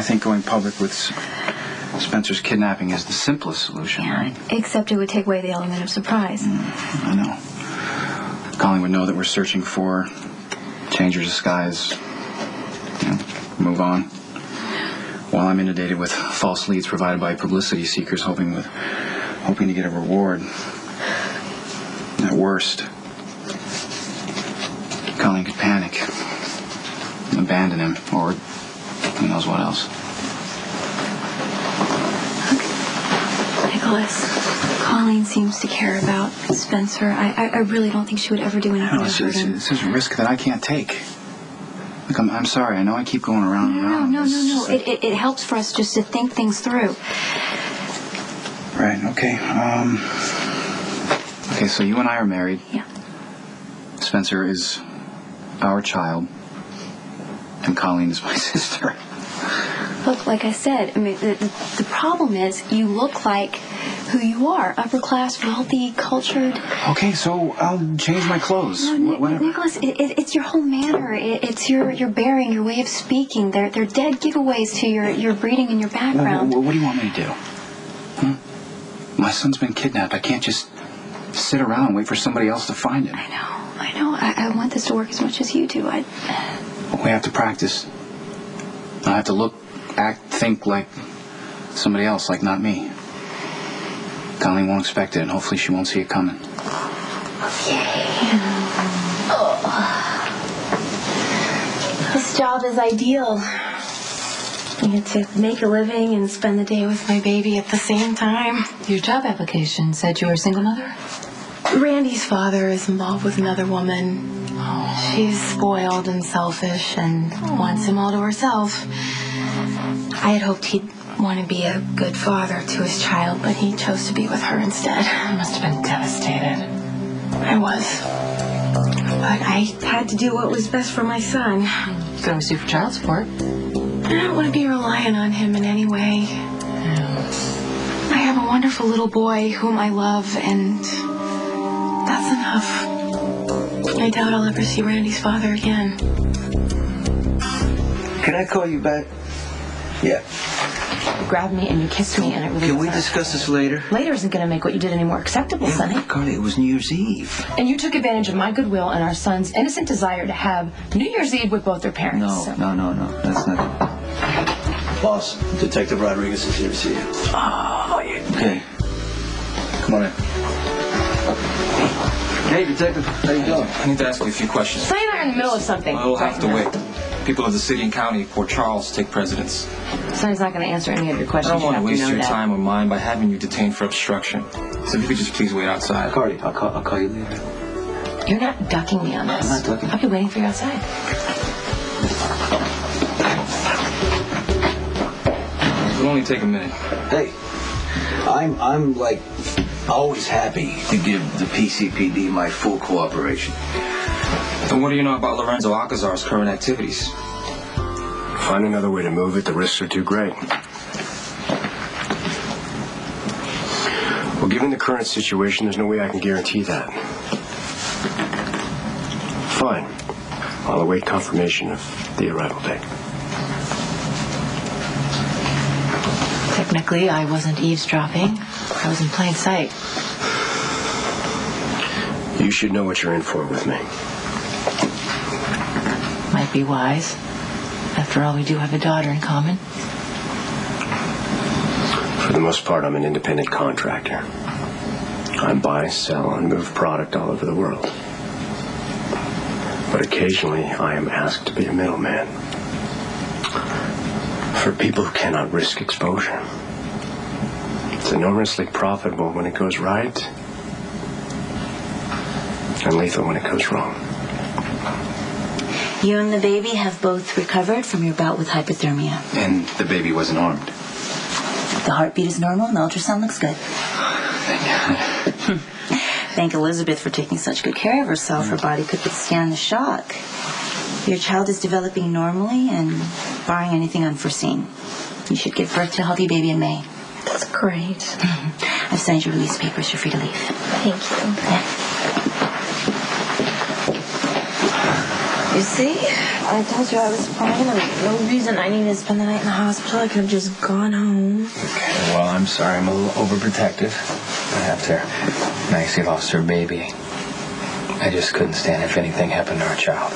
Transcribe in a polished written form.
think going public with Spencer's kidnapping is the simplest solution, right? Except it would take away the element of surprise. I know. Colleen would know that we're searching for, change your disguise, move on. While I'm inundated with false leads provided by publicity seekers hoping to get a reward. At worst, Colleen could panic, abandon him, or who knows what else. Nicholas, Colleen seems to care about Spencer. I really don't think she would ever do anything to hurt him. This is a risk that I can't take. Look, I'm sorry. I know I keep going around and around. No. It helps for us just to think things through. Right, okay. Okay, so you and I are married. Yeah. Spencer is our child. And Colleen is my sister. Look, like I said, I mean, the problem is you look like who you are. Upper class, wealthy, cultured. Okay, so I'll change my clothes. No, Whatever. Nicholas, it's your whole manner. It's your bearing, your way of speaking. They're dead giveaways to your breeding and your background. What do you want me to do? My son's been kidnapped. I can't just sit around and wait for somebody else to find him. I know. I want this to work as much as you do. We have to practice. I have to look, act, think like somebody else, like not me. Colleen won't expect it, and hopefully she won't see it coming. This job is ideal. I get to make a living and spend the day with my baby at the same time. Your job application said you were a single mother? Randy's father is involved with another woman. She's spoiled and selfish and wants him all to herself. I had hoped he'd want to be a good father to his child, but he chose to be with her instead. I must have been devastated. I was. But I had to do what was best for my son. You could always sue for child support. I don't want to be relying on him in any way. I have a wonderful little boy whom I love, and that's enough. I doubt I'll ever see Randy's father again. Can I call you back? Yeah. You grabbed me and you kissed me, and it really Can we discuss this later? Later isn't going to make what you did any more acceptable, Sonny. Carly, it was New Year's Eve. And you took advantage of my goodwill and our son's innocent desire to have New Year's Eve with both their parents. No. That's not it. Boss, Detective Rodriguez is here to see you. Oh, yeah. Okay. Come on in. Hey, Detective. How you doing? I need to ask you a few questions. Sonny and I are in the middle of something. We'll have to wait. People of the city and county of Port Charles take precedence. Sonny's not going to answer any of your I questions. don't want to waste your that. time or mine by having you detained for obstruction. So if you could just please wait outside. Carly, I'll call you later. You're not ducking me on this. I'm not ducking. I'll be waiting for you outside. It'll only take a minute. Hey, I'm like always happy to give the PCPD my full cooperation. Then what do you know about Lorenzo Alcazar's current activities? Find another way to move it. The risks are too great. Well, given the current situation, there's no way I can guarantee that. Fine. I'll await confirmation of the arrival date. Technically, I wasn't eavesdropping. I was in plain sight. You should know what you're in for with me. Might be wise. After all, we do have a daughter in common. For the most part, I'm an independent contractor. I buy, sell, and move product all over the world. But occasionally, I am asked to be a middleman. For people who cannot risk exposure. It's enormously profitable when it goes right, and lethal when it goes wrong. You and the baby have both recovered from your bout with hypothermia. And the baby wasn't armed. The heartbeat is normal and the ultrasound looks good. Thank God. Thank Elizabeth for taking such good care of herself. Her body could withstand the shock. Your child is developing normally and barring anything unforeseen. You should give birth to a healthy baby in May. That's great. I've signed your release papers. You're free to leave. Thank you. Yeah. You see? I told you I was fine. No reason I needed to spend the night in the hospital. I could have just gone home. Okay, well, I'm sorry. I'm a little overprotective. I have to. Maxie lost her baby. I just couldn't stand if anything happened to our child.